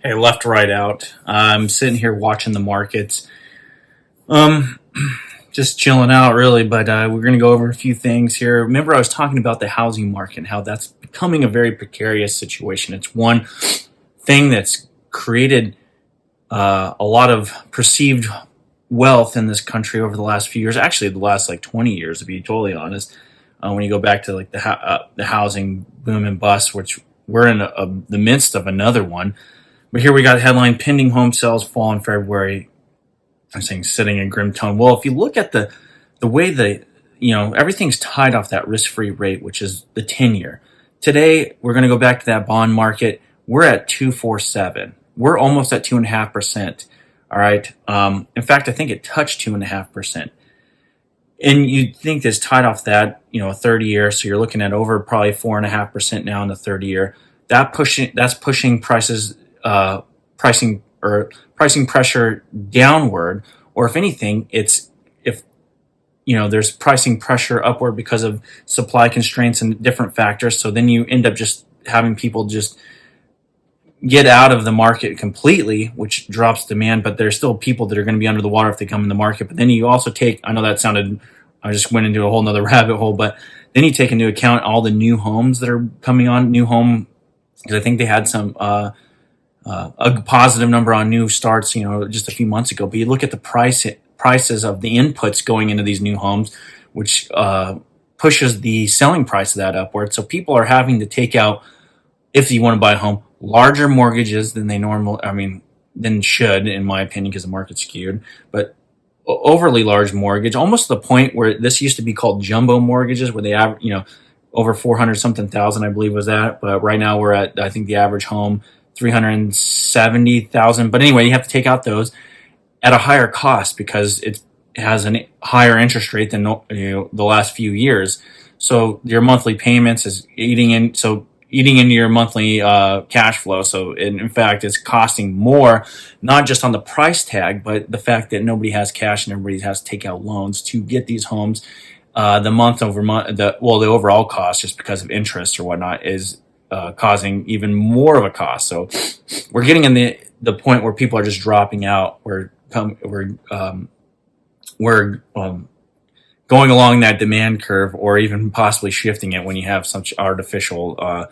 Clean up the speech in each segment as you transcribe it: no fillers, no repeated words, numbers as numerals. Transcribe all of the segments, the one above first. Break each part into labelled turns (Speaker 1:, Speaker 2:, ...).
Speaker 1: Hey, left, right, out. I'm sitting here watching the markets. Um, just chilling out, really. But we're going to go over a few things here. Remember, I was talking about the housing market and how that's becoming a very precarious situation. It's one thing that's created a lot of perceived wealth in this country over the last few years. Actually, the last like 20 years, to be totally honest. When you go back to like the housing boom and bust, which we're in the midst of another one. But here we got a headline: pending home sales fall in February. I'm saying sitting in grim tone. Well, if you look at the way everything's tied off that risk free rate, which is the 10-year. Today we're going to go back to that bond market. We're at 2.47. We're almost at 2.5%. All right. In fact, I think it touched 2.5%. And you'd think this tied off that, a 30-year. So you're looking at over probably 4.5% now in the 30-year. That's pushing prices, pricing pressure downward. Or if anything, if there's pricing pressure upward because of supply constraints and different factors. So then you end up just having people just get out of the market completely, which drops demand, but there's still people that are going to be under the water if they come in the market. But then you also I know I just went into a whole nother rabbit hole, but then you take into account all the new homes that are coming on, because I think they had a positive number on new starts, just a few months ago. But you look at the prices of the inputs going into these new homes, which pushes the selling price of that upward. So people are having to take out, if you want to buy a home, larger mortgages than than should, in my opinion, because the market's skewed, but overly large mortgage, almost to the point where this used to be called jumbo mortgages, where they have, over 400 something thousand, I believe was that. But right now we're at, I think the average home, 370,000. But anyway, you have to take out those at a higher cost because it has a higher interest rate than the last few years. So your monthly payments is eating into your monthly cash flow. So in fact, it's costing more, not just on the price tag, but the fact that nobody has cash and everybody has to take out loans to get these homes. The month over month, the overall cost, just because of interest or whatnot, is causing even more of a cost. So we're getting in the point where people are just dropping out. We're going along that demand curve, or even possibly shifting it when you have such artificial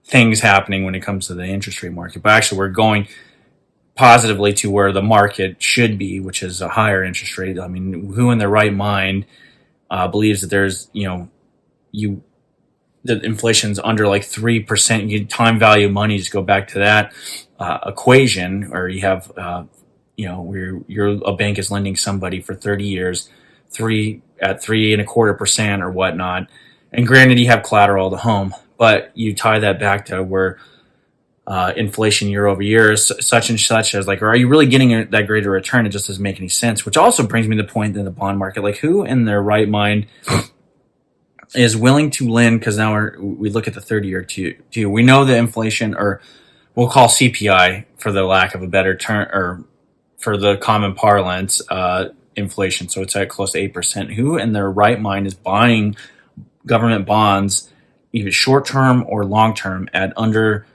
Speaker 1: things happening when it comes to the interest rate market. But actually, we're going positively to where the market should be, which is a higher interest rate. I mean, who in their right mind believes that there's, that inflation's under like 3%? You time value of money, just go back to that equation, or you have, where a bank is lending somebody for 30 years, 3.25% or whatnot. And granted, you have collateral to home, but you tie that back to where inflation year over year is such and such, as like, are you really getting that greater return? It just doesn't make any sense. Which also brings me to the point in the bond market, like who in their right mind is willing to lend? Because now we look at the 30-year too. We know the inflation, or we'll call CPI for the lack of a better term, or for the common parlance, inflation. So it's at close to 8%. Who in their right mind is buying government bonds, either short term or long term, at under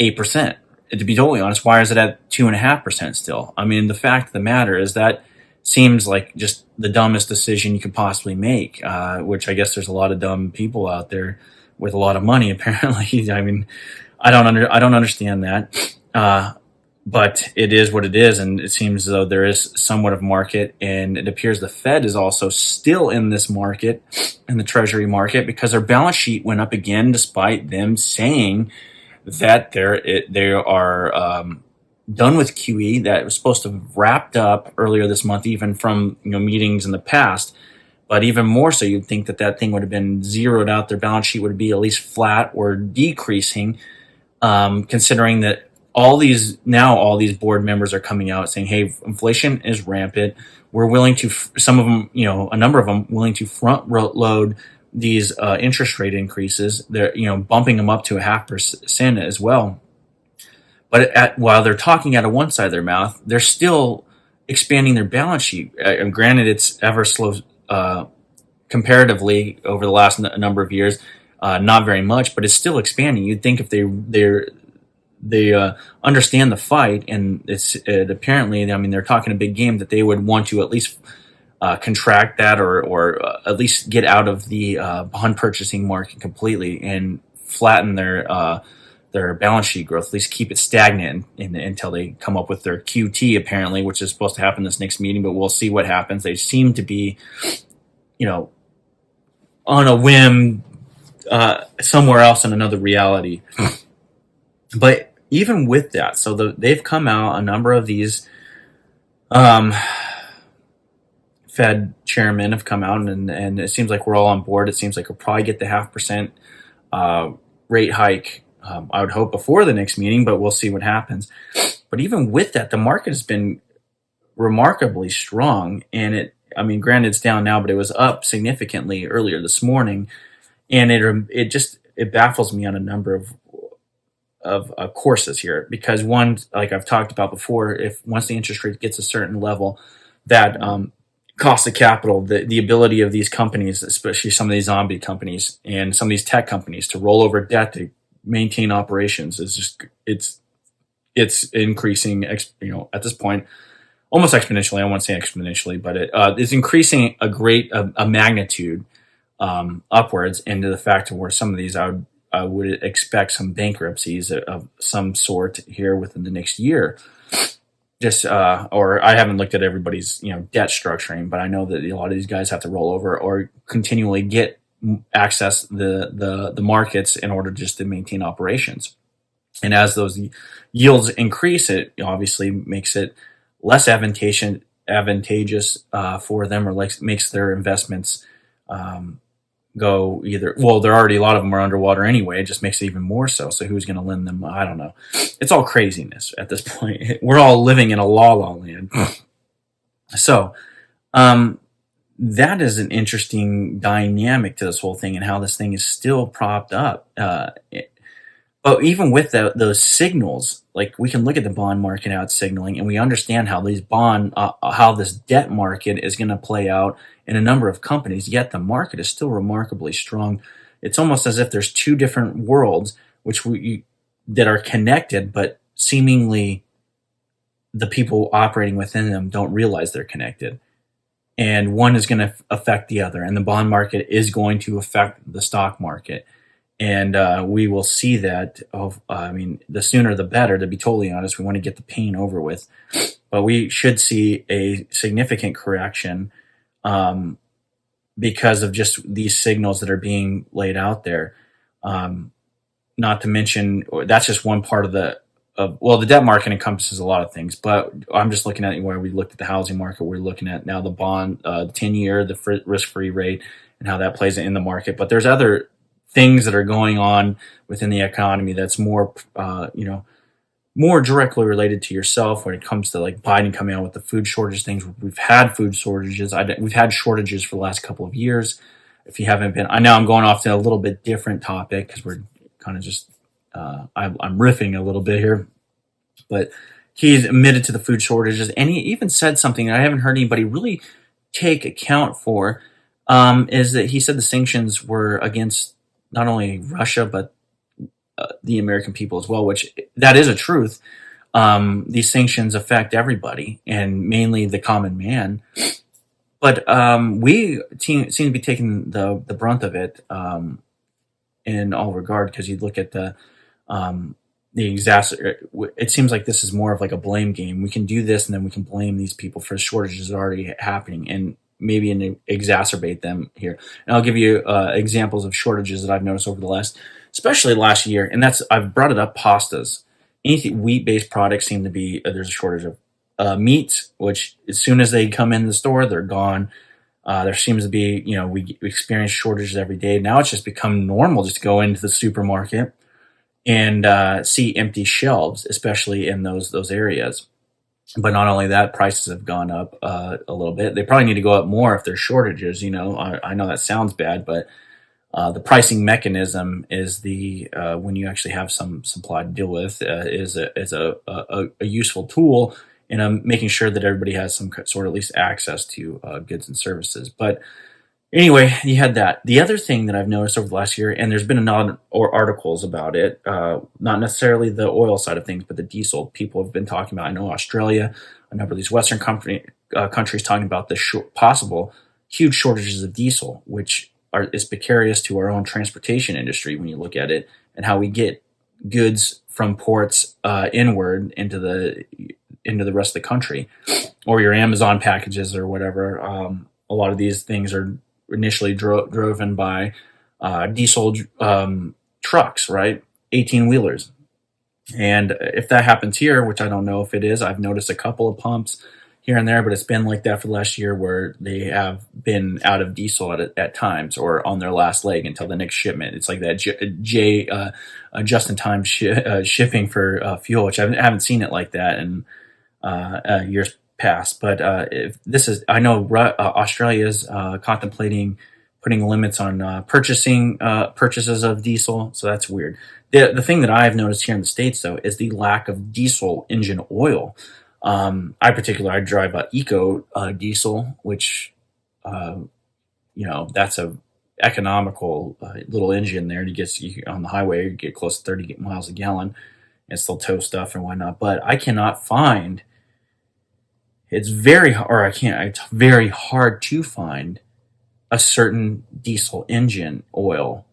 Speaker 1: 8%? And to be totally honest, why is it at 2.5% still? I mean, the fact of the matter is that seems like just the dumbest decision you could possibly make, which I guess there's a lot of dumb people out there with a lot of money, apparently. I mean, I don't understand that. But it is what it is, and it seems as though there is somewhat of market, and it appears the Fed is also still in this market, in the Treasury market, because their balance sheet went up again, despite them saying that they are done with QE, that it was supposed to have wrapped up earlier this month, even from meetings in the past. But even more so, you'd think that thing would have been zeroed out. Their balance sheet would be at least flat or decreasing, considering that all these board members are coming out saying, hey, inflation is rampant. We're willing to, some of them, a number of them, willing to front load these interest rate increases. They're, bumping them up to 0.5% as well. But while they're talking out of one side of their mouth, they're still expanding their balance sheet. And granted, it's ever slow comparatively over the last number of years, not very much, but it's still expanding. You'd think if they understand the fight, and it apparently, I mean, they're talking a big game that they would want to at least contract that, or at least get out of the bond purchasing market completely and flatten their balance sheet growth, at least keep it stagnant until they come up with their QT, apparently, which is supposed to happen this next meeting, but we'll see what happens. They seem to be, you know, on a whim, somewhere else in another reality. But even with that, so they've come out, a number of these Fed chairmen have come out, and it seems like we're all on board. It seems like we'll probably get the 0.5% rate hike, I would hope, before the next meeting, but we'll see what happens. But even with that, the market has been remarkably strong, and I mean, granted, it's down now, but it was up significantly earlier this morning, and it baffles me on a number of courses here, because one, like I've talked about before, if once the interest rate gets a certain level, that cost of capital, the ability of these companies, especially some of these zombie companies and some of these tech companies, to roll over debt to maintain operations is just it's increasing, at this point almost exponentially. I won't say exponentially, but it's increasing a magnitude upwards, into the fact of where some of these I would expect some bankruptcies of some sort here within the next year. Just or I haven't looked at everybody's debt structuring, but I know that a lot of these guys have to roll over or continually get access the markets in order just to maintain operations. And as those yields increase, it obviously makes it less advantageous for them, or like makes their investments go either, well, they're already, a lot of them are underwater anyway. It just makes it even more so. So who's going to lend them? I don't know. It's all craziness at this point. We're all living in a la land. So that is an interesting dynamic to this whole thing, and how this thing is still propped up. But even with those signals, like, we can look at the bond market out signaling, and we understand how how this debt market is going to play out in a number of companies. Yet the market is still remarkably strong. It's almost as if there's two different worlds that are connected, but seemingly the people operating within them don't realize they're connected. And one is going to affect the other, and the bond market is going to affect the stock market. And we will see that. The sooner the better, to be totally honest. We want to get the pain over with. But we should see a significant correction because of just these signals that are being laid out there. Not to mention, that's just one part of the debt market encompasses a lot of things. But I'm just looking at where we looked at the housing market. We're looking at now the bond, 10-year, the risk-free rate, and how that plays in the market. But there's other things that are going on within the economy that's more directly related to yourself, when it comes to like Biden coming out with the food shortage things. We've had food shortages. We've had shortages for the last couple of years. If you haven't been, I know I'm going off to a little bit different topic, because we're kind of just, I'm riffing a little bit here, but he's admitted to the food shortages, and he even said something that I haven't heard anybody really take account for, is that he said the sanctions were against not only Russia, but the American people as well, which that is a truth. These sanctions affect everybody, and mainly the common man. But we seem to be taking the brunt of it in all regard, because you look at it seems like this is more of like a blame game. We can do this, and then we can blame these people for shortages already happening, and maybe exacerbate them here. And I'll give you examples of shortages that I've noticed over especially last year. And I've brought it up, pastas. Anything wheat-based products seem to be, there's a shortage of meats, which as soon as they come in the store, they're gone. There seems to be, we experience shortages every day. Now it's just become normal just to go into the supermarket and see empty shelves, especially in those areas. But not only that, prices have gone up a little bit. They probably need to go up more if there's shortages. I know that sounds bad, but the pricing mechanism is when you actually have some supply to deal with, is a useful tool in making sure that everybody has some sort of at least access to goods and services. But Anyway, you had that. The other thing that I've noticed over the last year, and there's been a lot or articles about it, not necessarily the oil side of things, but the diesel. People have been talking about. I know Australia, a number of these Western countries talking about the possible huge shortages of diesel, which is precarious to our own transportation industry when you look at it and how we get goods from ports inward into the rest of the country, or your Amazon packages or whatever. A lot of these things are initially driven by diesel trucks, right? 18 wheelers. And if that happens here, which I don't know if it is, I've noticed a couple of pumps here and there, but it's been like that for the last year where they have been out of diesel at times or on their last leg until the next shipment. It's like that just-in-time shipping for fuel, which I haven't seen it like that in years past. But if this is, I know Australia is contemplating putting limits on purchases of diesel, so that's weird. The thing that I've noticed here in the States, though, is the lack of diesel engine oil. I drive a Eco diesel, which that's a economical little engine there. On the highway, you get close to 30 miles a gallon, and still tow stuff and whatnot. But I cannot find. It's very hard to find a certain diesel engine oil,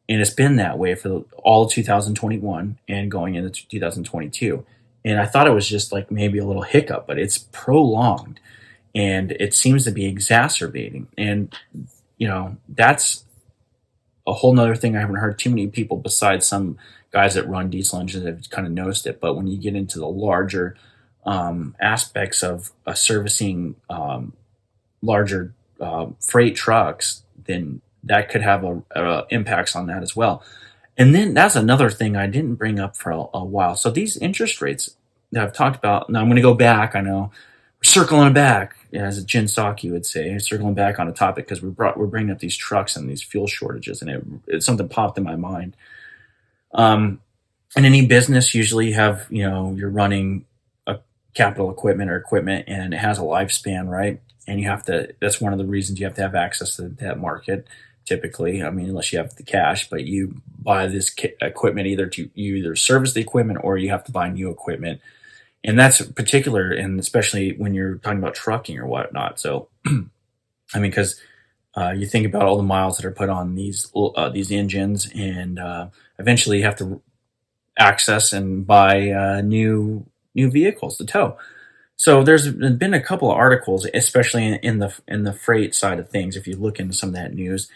Speaker 1: and it's been that way for all of 2021 and going into 2022. And I thought it was just like maybe a little hiccup, but it's prolonged and it seems to be exacerbating. And that's a whole nother thing. I haven't heard too many people besides some guys that run diesel engines have kind of noticed it. But when you get into the larger aspects of servicing larger freight trucks, then that could have impacts on that as well. And then that's another thing I didn't bring up for a while. So these interest rates that I've talked about, now I'm going to go back. I know we're circling back, as Jen Psaki would say, circling back on a topic because we're bringing up these trucks and these fuel shortages, and it something popped in my mind. In any business, usually you have, you're running a capital equipment or equipment, and it has a lifespan, right? And that's one of the reasons you have to have access to the debt market. Typically, I mean, unless you have the cash, but you buy this equipment you either service the equipment or you have to buy new equipment. And that's particular, and especially when you're talking about trucking or whatnot. So, I mean, because you think about all the miles that are put on these engines, and eventually you have to access and buy new vehicles to tow. So there's been a couple of articles, especially in the freight side of things. If you look into some of that news,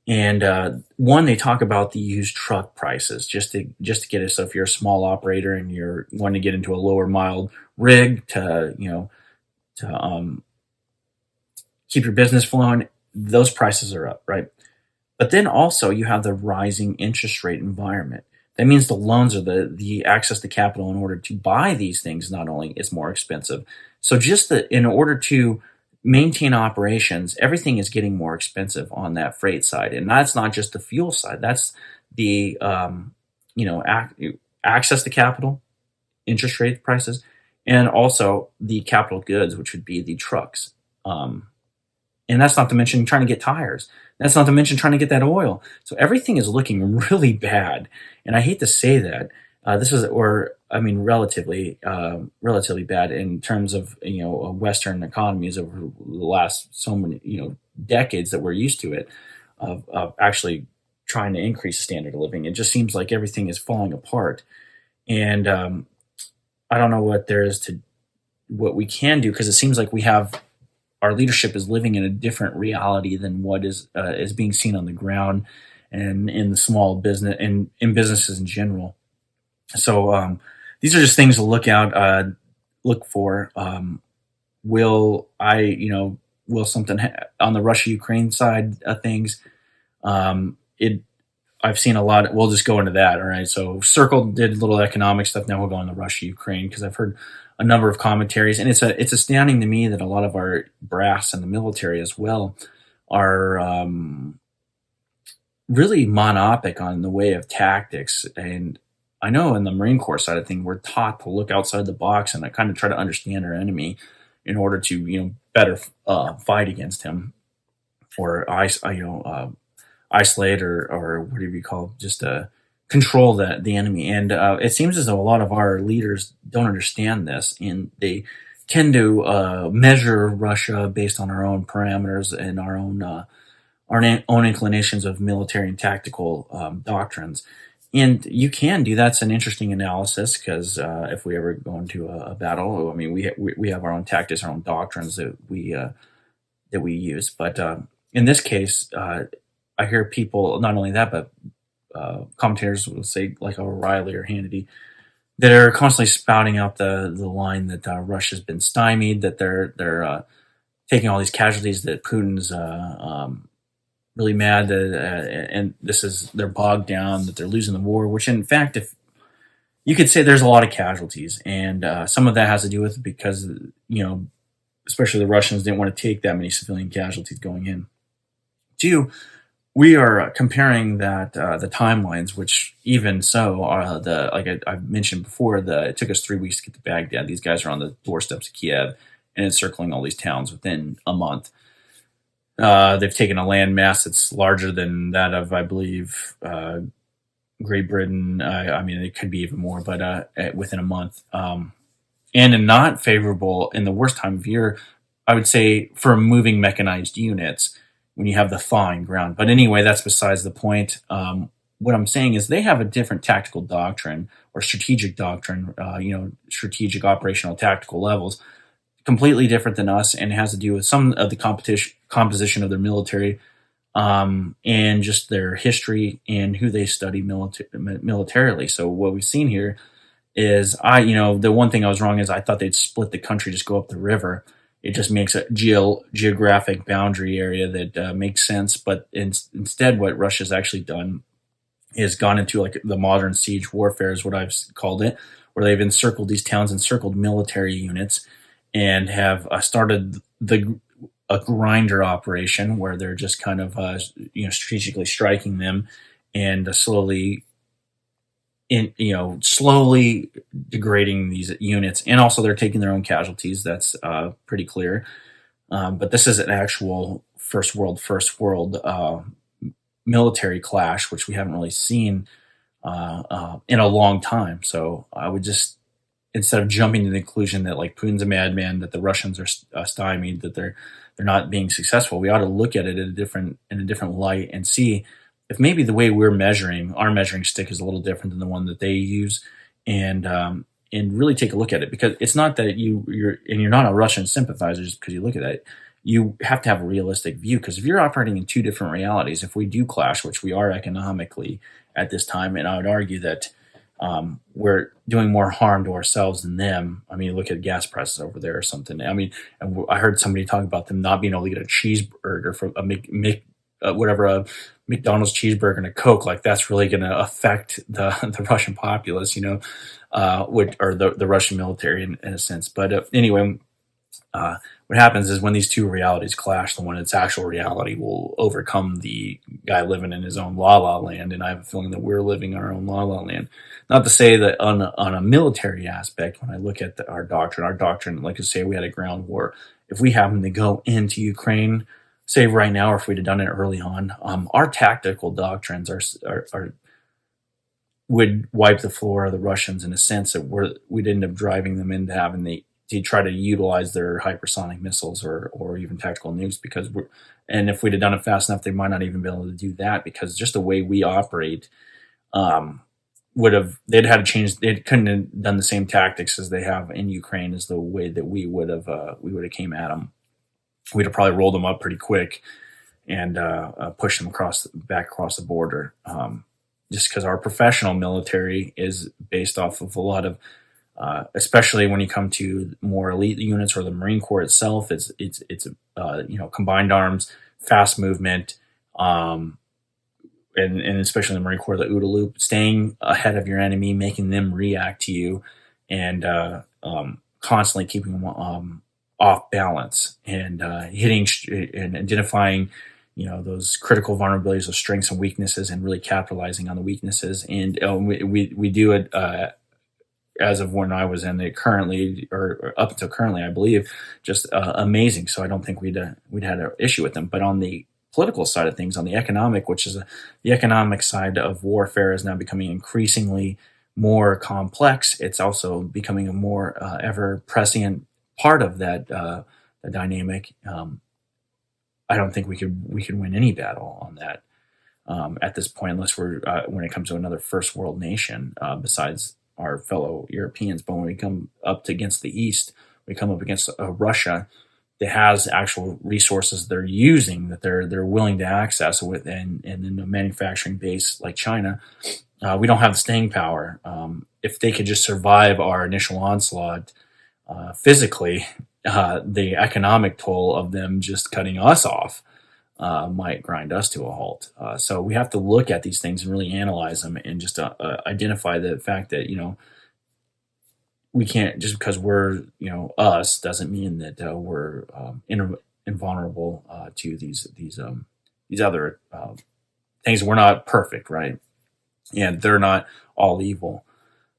Speaker 1: and one, they talk about the used truck prices just to get it. So if you're a small operator and you're wanting to get into a lower mile rig to keep your business flowing, those prices are up, right? But then also you have the rising interest rate environment. That means the loans or the access to capital in order to buy these things not only is more expensive. So in order to maintain operations, everything is getting more expensive on that freight side, and that's not just the fuel side. That's the access to capital, interest rate prices, and also the capital goods, which would be the trucks. And that's not to mention trying to get tires. That's not to mention trying to get that oil. So everything is looking really bad, and I hate to say that. Relatively bad in terms of Western economies over the last so many decades that we're used to it of actually trying to increase the standard of living. It just seems like everything is falling apart, and I don't know what we can do, because it seems like our leadership is living in a different reality than what is being seen on the ground and in the small business and in businesses in general. So these are just things to look for. Will something on the Russia-Ukraine side of things? I've seen a lot. We'll just go into that. All right. So Circle did a little economic stuff. Now we'll go on the Russia-Ukraine, because I've heard a number of commentaries, and it's astounding to me that a lot of our brass in the military as well are really monopic on the way of tactics. And I know in the Marine Corps side of things, we're taught to look outside the box and kind of try to understand our enemy in order to better fight against him. or isolate or whatever you call, just control the enemy. And it seems as though a lot of our leaders don't understand this, and they tend to measure Russia based on our own parameters and our own inclinations of military and tactical doctrines. And you can do that's an interesting analysis because if we ever go into a battle, I mean, we have our own tactics, our own doctrines that we use. But in this case, I hear people not only that, but commentators will say like O'Reilly or Hannity that are constantly spouting out the line that Russia's been stymied, that they're taking all these casualties, that Putin's really mad that and this is they're bogged down, that they're losing the war. Which in fact, if you could say there's a lot of casualties, and some of that has to do with because especially the Russians didn't want to take that many civilian casualties going in. Two, we are comparing that the timelines, which even so, the like I mentioned before, it took us 3 weeks to get to Baghdad. These guys are on the doorsteps of Kiev and encircling all these towns within a month. They've taken a landmass that's larger than that of, I believe, Great Britain. I mean, it could be even more, but within a month. And not favorable in the worst time of year, I would say, for moving mechanized units when you have the thawing ground. But anyway, that's besides the point. What I'm saying is they have a different tactical doctrine or strategic doctrine, strategic, operational, tactical levels, completely different than us, and it has to do with some of the composition of their military, and just their history and who they study militarily. So what we've seen here is the one thing I was wrong is I thought they'd split the country, just go up the river. It just makes a geographic boundary area that makes sense. But instead, what Russia's actually done is gone into like the modern siege warfare is what I've called it, where they've encircled these towns, encircled military units, and have started a grinder operation where they're just kind of strategically striking them and slowly degrading these units, and also they're taking their own casualties. That's pretty clear. But this is an actual first world military clash, which we haven't really seen in a long time. So I would just, instead of jumping to the conclusion that like Putin's a madman, that the Russians are stymied, that they're not being successful, we ought to look at it in a different light and see if maybe the way our measuring stick is a little different than the one that they use, and really take a look at it, because it's not that you're not a Russian sympathizer just because you look at it. You have to have a realistic view, because if you're operating in two different realities, if we do clash, which we are economically at this time, and I would argue that we're doing more harm to ourselves than them. I mean, look at gas prices over there or something. I mean, and I heard somebody talk about them not being able to get a cheeseburger from a McDonald's cheeseburger and a Coke. Like that's really going to affect the Russian populace, or the Russian military in a sense. But anyway, what happens is when these two realities clash, the one that's actual reality will overcome the guy living in his own la-la land, and I have a feeling that we're living our own la-la land. Not to say that on a military aspect, when I look at our doctrine, like I say, we had a ground war. If we happen to go into Ukraine, say right now, or if we'd have done it early on, our tactical doctrines would wipe the floor of the Russians, in a sense that we'd end up driving them into having to try to utilize their hypersonic missiles or even tactical nukes, and if we'd have done it fast enough, they might not even be able to do that, because just the way we operate, they'd had to change. They couldn't have done the same tactics as they have in Ukraine as the way that we would have came at them. We'd have probably rolled them up pretty quick and pushed them back across the border. Just because our professional military is based off of a lot of, especially when you come to more elite units or the Marine Corps itself, it's combined arms, fast movement, and especially the Marine Corps, the OODA loop, staying ahead of your enemy, making them react to you, and constantly keeping them off balance, and hitting and identifying those critical vulnerabilities of strengths and weaknesses, and really capitalizing on the weaknesses. And we do it as of when I was in it currently, or up until currently, I believe, just amazing. So I don't think we'd had an issue with them. But on the political side of things, on the economic, which is the economic side of warfare, is now becoming increasingly more complex. It's also becoming a more ever prescient part of the dynamic. I don't think we could win any battle on that at this point, unless we're when it comes to another first world nation besides our fellow Europeans. But when we come up against the East, we come up against Russia that has actual resources they're using, that they're willing to access with, and in a manufacturing base like China. We don't have the staying power. If they could just survive our initial onslaught physically, the economic toll of them just cutting us off might grind us to a halt. So we have to look at these things and really analyze them, and just identify the fact that we can't, just because we're us doesn't mean that we're invulnerable to these other things. We're not perfect, right? And they're not all evil.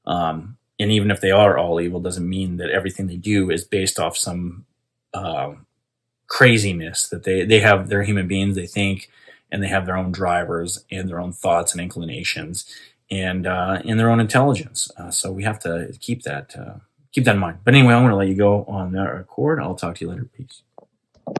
Speaker 1: And even if they are all evil, doesn't mean that everything they do is based off some craziness. That they're human beings. They think, and they have their own drivers and their own thoughts and inclinations, and in their own intelligence. So we have to keep that in mind. But anyway, I'm going to let you go on that record. I'll talk to you later. Peace.